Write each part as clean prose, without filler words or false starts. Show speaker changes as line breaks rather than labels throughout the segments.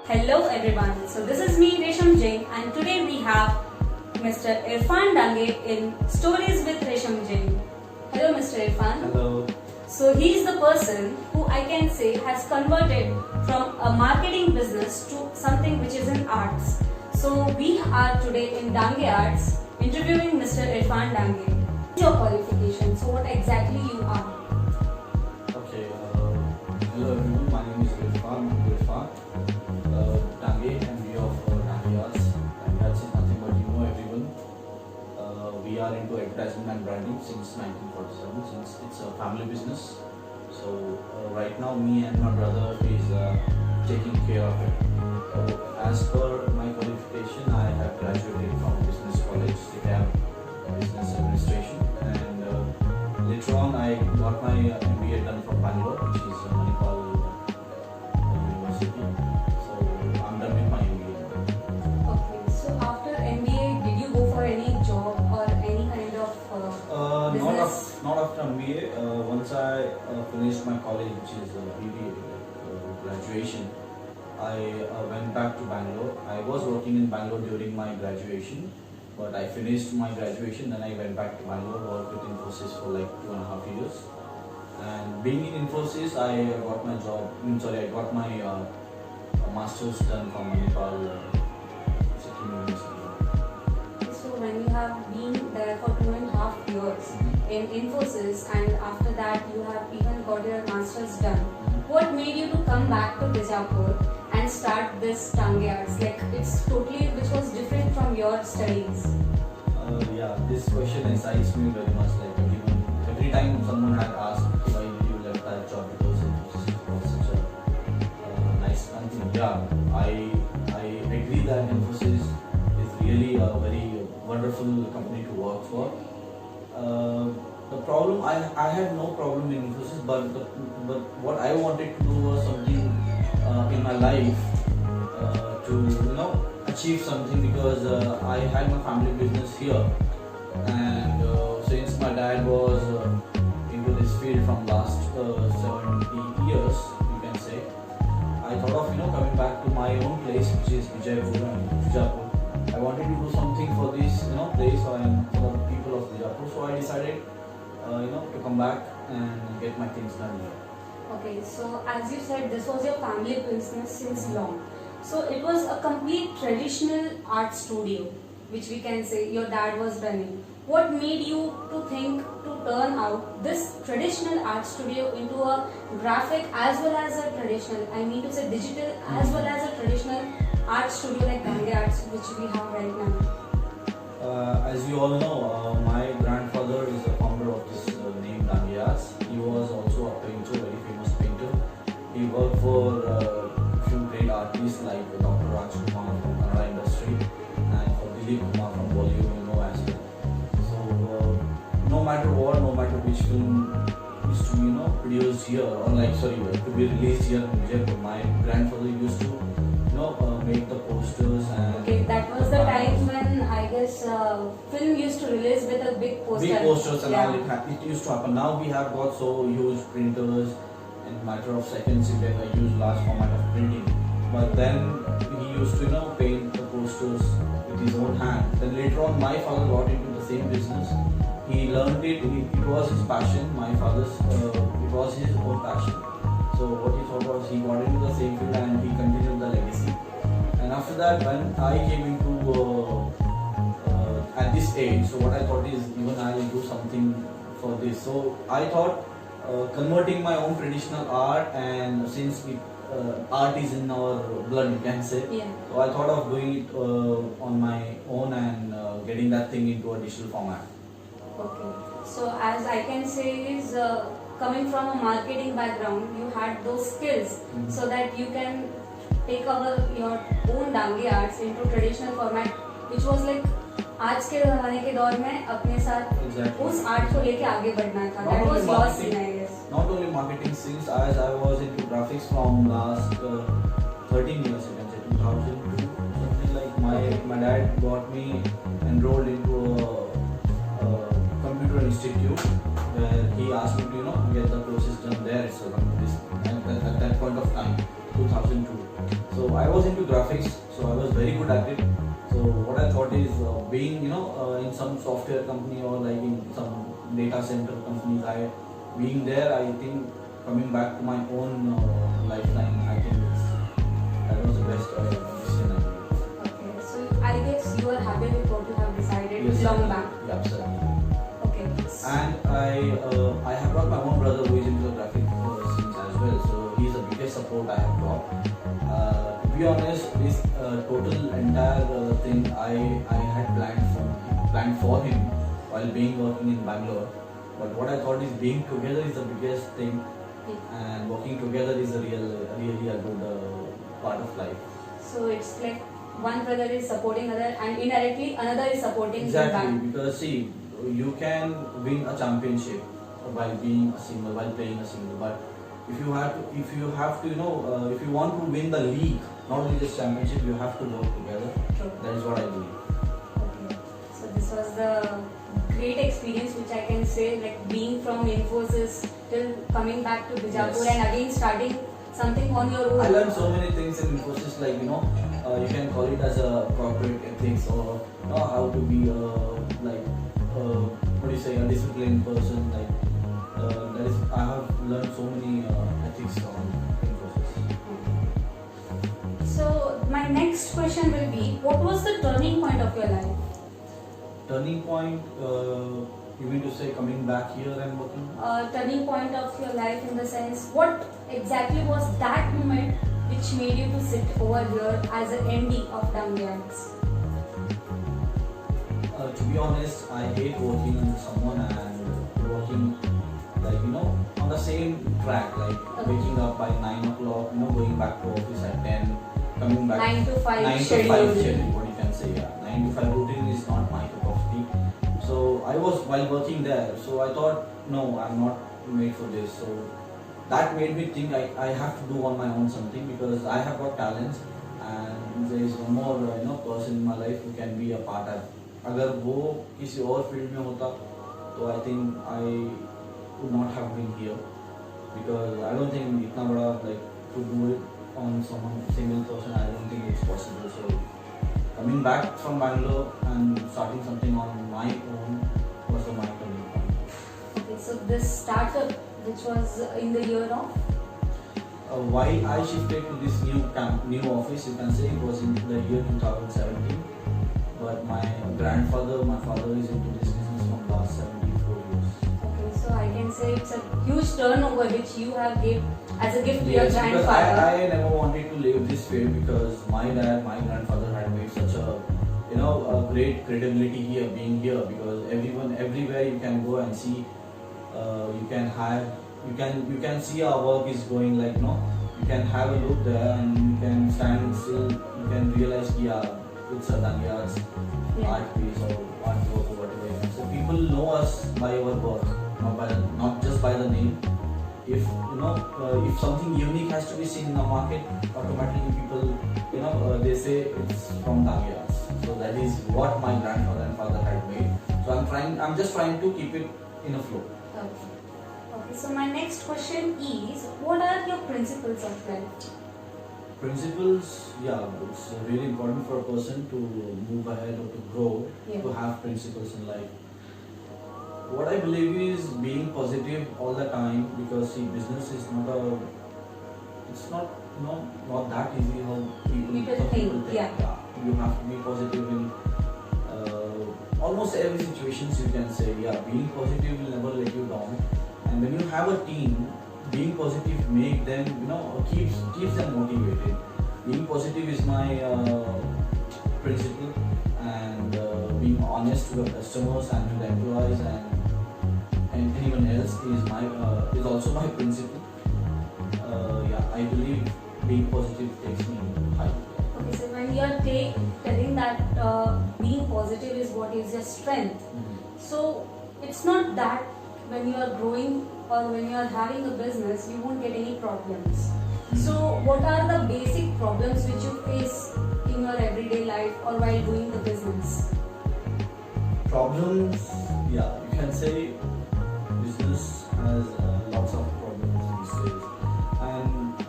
Hello everyone, so this is me Resham Jain and today we have Mr. Irfan Dange in Stories with Resham Jain. Hello Mr. Irfan.
Hello.
So he is the person who I can say has converted from a marketing business to something which is in arts. So we are today in Dange Arts interviewing Mr. Irfan Dange. Your qualification, so what exactly you are?
Okay. Hello everyone. My name is Irfan. Dange, MBA of Dange Arts. And that's it. Nothing but everyone. We are into advertising and branding since 1947. Since it's a family business. So right now, me and my brother is taking care of it. As per my qualification, I have graduated from Business College, CAP Business Administration, and later on I got my MBA done from Bangalore, which is Manipal University. So I'm done with my MBA.
Okay, so after MBA, did you go for any job or any kind of business?
Not after MBA. Once I finished my college, which is BBA graduation, I went back to Bangalore. I was working in Bangalore during my graduation, but I finished my graduation, then I went back to Bangalore, worked with Infosys for like 2.5 years. And being in Infosys, I got my job. I got my master's done from Manipal Sikkim University.
So when you have been there for 2.5 years in Infosys and after that you have even got your master's done, what made you to come back to Bijapur and start this Dange Arts? Like it's totally which was different from your studies.
Yeah, this question excites me very much. Like every time someone had asked why did you left that job because it was such a nice company. Yeah, I agree that Infosys is really a very wonderful company to work for. The problem I had no problem in Infosys, but what I wanted to do was something in my life to achieve something, because I had my family business here, and since my dad was into this field from last 70 years, you can say, I thought of coming back to my own place, which is Bijapur. I wanted to do something for this place and for the people of Bijapur, so I decided to come back and get my things done here.
Okay, so as you said, this was your family business since long. So it was a complete traditional art studio, which we can say your dad was running. What made you to think to turn out this traditional art studio into a graphic as well as a traditional, I mean to say digital as well as a traditional art studio like Dange Arts, which we have right now?
As you all know, my grandfather is the founder of this name Dange Arts. He was also a painter, very famous painter. He worked for a few great artists like Dr. Rajkumar from Kannada industry and for Dilip Kumar from Bollywood, as well. So no matter what, no matter which film is to produced here or to be released here in Jaipur, my grandfather used to make the posters and
okay, that was the time when I guess film used to release with a big poster.
Big posters and
yeah.
all, it used to happen. Now we have got so huge printers, in a matter of seconds you get a huge large format of printing. But then he used to paint the posters with his own hand. Then later on my father got into the same business. He learned it, it was his passion. My father's, it was his own passion. So what he thought was he got into the same field and he continued the legacy. And after that, when I came into at this age, so what I thought is even I will do something for this. So I thought converting my own traditional art, and since art is in our blood, you can say.
Yeah.
So I thought of doing it on my own and getting that thing into a digital format.
Okay. So as I can say is coming from a marketing background, you had those skills so that you can take over your own Dange Arts into traditional format, which was like आज के ज़माने के दौर में अपने साथ उस art को लेके आगे बढ़ना था. That was your scene, I guess.
Not only marketing, since as I was into graphics from last 13 years, you can say 2002, something like. My dad got me enrolled into a computer institute where he asked me to get the courses done there itself. And that at that point of time, 2002. So I was into graphics, so I was very good at it. So what I thought is being in some software company or like in some data center companies, being there, I think coming back to my own lifeline, I think that was the best decision I made.
Okay, so I guess you are happy with what you have decided
Yes,
long
certainly.
back.
Yeah, absolutely.
Okay.
And I have got my own brother who is into the graphic scenes as well. So he's the biggest support I have got. To be honest, this total entire thing I had planned for him while being working in Bangalore. But what I thought is being together is the biggest thing, and working together is really a good part of life.
So it's like one brother is supporting other, and indirectly another is supporting the
Exactly,
band.
because see, you can win a championship while being a single, while playing a single. But if you have to, if you want to win the league, not only this championship, you have to work together.
True.
That is what I believe.
Okay. So this was the great experience which I can say, like being from Infosys till coming back to Bijapur
Yes.
and again starting something on your own.
I learned so many things in Infosys, like you can call it as a corporate ethics, or how to be what do you say, a disciplined person. Like that is, I have learned so many ethics from Infosys.
So my next question will be, what was the turning point of your life?
Turning point, you mean to say coming back here and working?
Turning point of your life in the sense, what exactly was that moment which made you to sit over here as an MD of Dangyards?
To be honest, I hate working under someone and working like on the same track, like waking up by 9 o'clock, going back to office at 10, coming back
9 to 5
9 to
schedule.
5 schedule, what you can say, yeah. 9 to 5 routine is not my cup of tea. So I was while working there, so I thought, no, I'm not made for this. So that made me think I have to do on my own something, because I have got talents and there is one more person in my life who can be a part of. अगर वो किसी और field में होता तो I think I would not have been here, because I don't think इतना बड़ा like to do it on someone single person, I don't think it's possible. So coming back from Bangalore and starting something on my own was my turning point.
Okay, so this startup, which was in the year of?
Why I shifted to this new office, you can say it was in the year 2017. But my father is into this business from last 74 years.
Okay, so I can say it's a huge turnover which you have gave as a gift to your
Yes, because
grandfather.
I never wanted to leave this field, because my grandfather had made such a a great credibility here, being here, because everywhere you can go and see, you can see our work is going, like you can have a look there and you can stand still, you can realize it's a Dangyards art piece or artwork or whatever you can say. People know us by our work, not just by the name. If if something unique has to be seen in the market, automatically people they say it's from Dangyards. So that is what my grandfather and father had made. So I'm just trying to keep it in a flow.
Okay. Okay, so my next question is, what are your principles of life?
Principles, it's really important for a person to move ahead or to grow,
Yeah.
to have principles in life. What I believe is being positive all the time, because see, business is it's not that easy how
People think, yeah.
You have to be positive in almost every situations, you can say. Being positive will never let you down. And when you have a team, being positive make them keeps them motivated. Being positive is my principle, and being honest to the customers and to the employees and anyone else is also my principle. I believe being positive takes me high.
Okay, so when you are telling that being positive is what is your strength, so it's not that when you are growing or when you are having a business, you won't get any problems. So what are the basic problems which you face in your everyday life or while doing the business?
Problems, you can say business has lots of problems these days, and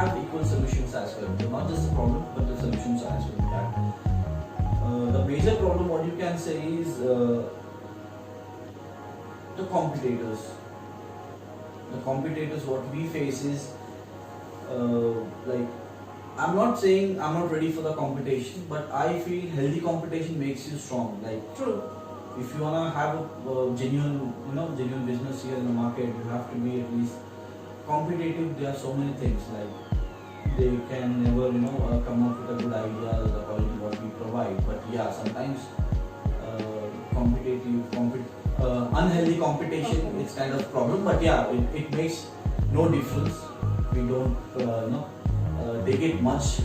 have equal solutions as well. So not just the problem, but the solutions as well. The major problem, what you can say, is the competitors. The competitors, what we face is like, I'm not saying I'm not ready for the competition, but I feel healthy competition makes you strong. Like,
True.
if you wanna have a genuine business here in the market, you have to be at least competitive. There are so many things, like they can never come up with a good idea, the quality what we provide. But yeah, sometimes unhealthy competition,
Okay.
it's kind of problem. But yeah, it makes no difference. We don't take it much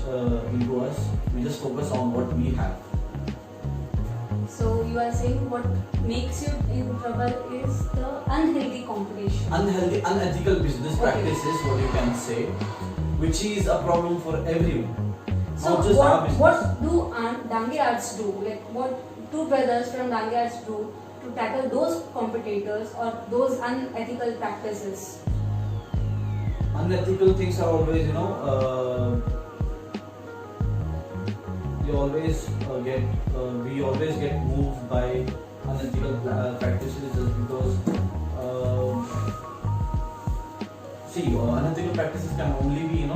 into us. We just focus on what we have.
So you are saying what makes you in trouble is the unhealthy competition.
Unhealthy, unethical business
Okay.
practices, what you can say, which is a problem for everyone.
So
Not just our business.
what do Dange Arts do? Like what two brothers from Dange Arts do to tackle those competitors or those unethical practices?
Unethical things are always, we always get moved by unethical practices just because, unethical practices can only be,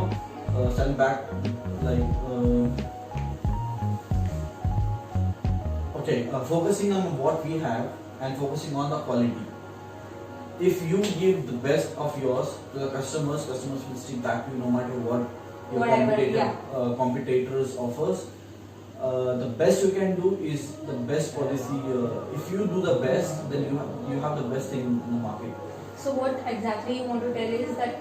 sent back, like, focusing on what we have and focusing on the quality. If you give the best of yours to the customers will stick back to you no matter what your
Whatever,
competitors offers. The best you can do is the best policy. If you do the best, then you have the best thing in the market.
So what exactly you want to tell is that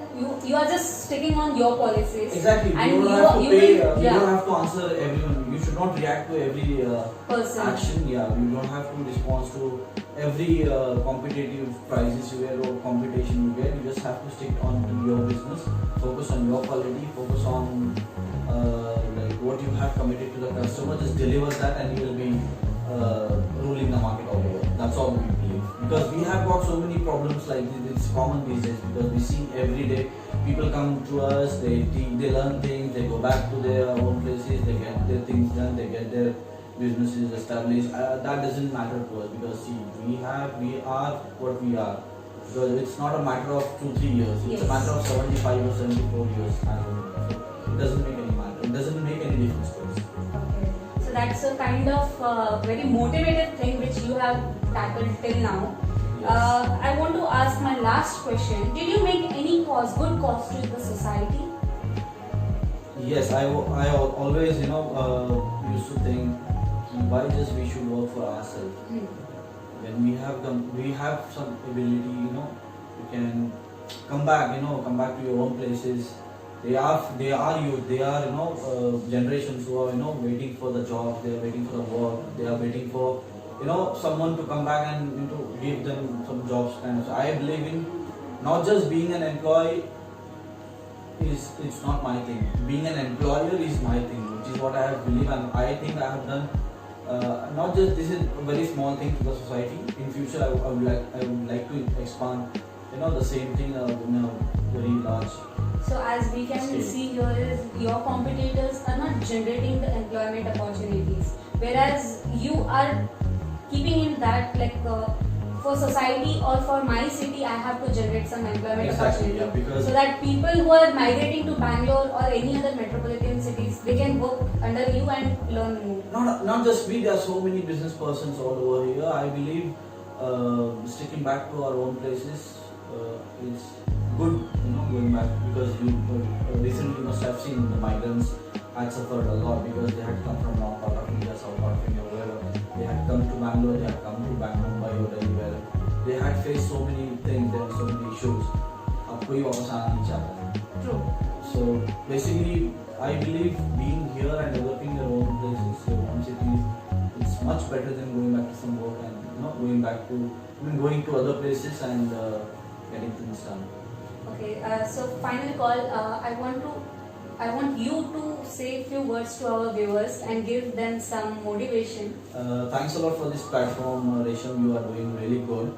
you are just sticking on your policies.
Exactly.
And
you don't have to pay.
will,
You don't have to answer everyone. You should not react to every
person.
action. Yeah. You don't have to respond to every competitive prizes you get or competition you get. You just have to stick on to your business. Focus on your quality. Focus on like what you have committed to the customer. Just deliver that, and you will be ruling the market all over. That's all we believe. Because we have got so many problems like this. It's common these days because we see every day people come to us, they learn things, they go back to their own places, they get their things done, they get their businesses established. That doesn't matter to us because see, we are what we are. So it's not a matter of 2-3 years. It's a
Yes.
matter of 75 or 74 years. So it doesn't make any matter. It doesn't make any difference to us.
Okay. So that's a kind of very motivated thing which you have tackled till now.
Yes.
I want to ask my last question. Did you make any good cause to the society?
Yes, I always used to think why just we should work for ourselves. When we have some ability, you can come back to your own places. They are youth. They are generations who are waiting for the job. They are waiting for the work. They are waiting for someone to come back and give them some jobs. And so I believe in not just being an employee. It's not my thing. Being an employer is my thing, which is what I have believed, and I think I have done. Not just this is a very small thing to the society. In future, I would like to expand, the same thing in a very large.
So as we can
Scale.
see here is your competitors are not generating the employment opportunities, whereas you are keeping in that for society or for my city I have to generate some employment
Exactly,
opportunity,
yeah, because-
so that people who are migrating to Bangalore or any other metropolitan cities, they can work under you and learn more.
Not just we. There are so many business persons all over here. I believe sticking back to our own places is good. Going back because recently you must have seen the migrants had suffered a lot because they had come from north part of India, south part of India, wherever. They had come to Bangalore. They had come to Mumbai or Delhi, where they had faced so many things. There were so many issues. अब कोई वापस आना नहीं चाहता.
True.
So basically, I believe being here and developing your own places, your own cities, it's much better than going back to some work and going to other places and getting things done.
Okay, so final call. I want you to say a few words to our viewers and give them some motivation.
Thanks a lot for this platform, Resham. You are doing really good.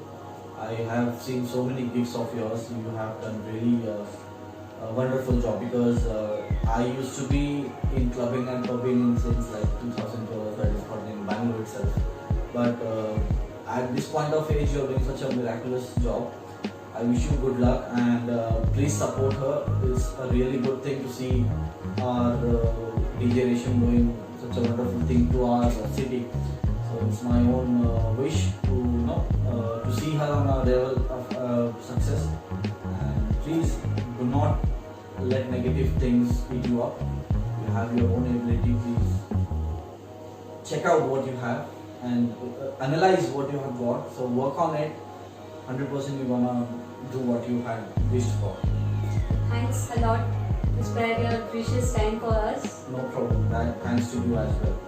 I have seen so many gigs of yours. You have done really a wonderful job, because I used to be in clubbing and pubbing since like 2012 or 13 in Bangalore itself. But at this point of age, you're doing such a miraculous job. I wish you good luck, and please support her. It's a really good thing to see our DJ Resham doing such a wonderful thing to our city. So it's my own wish to to see her on a level of success. And please do not let negative things eat you up. You have your own ability. Please check out what you have and analyze what you have got. So work on it. 100% you're gonna do what you had wished for.
Thanks a lot to spare your precious time for us.
No problem. Thanks to you as well.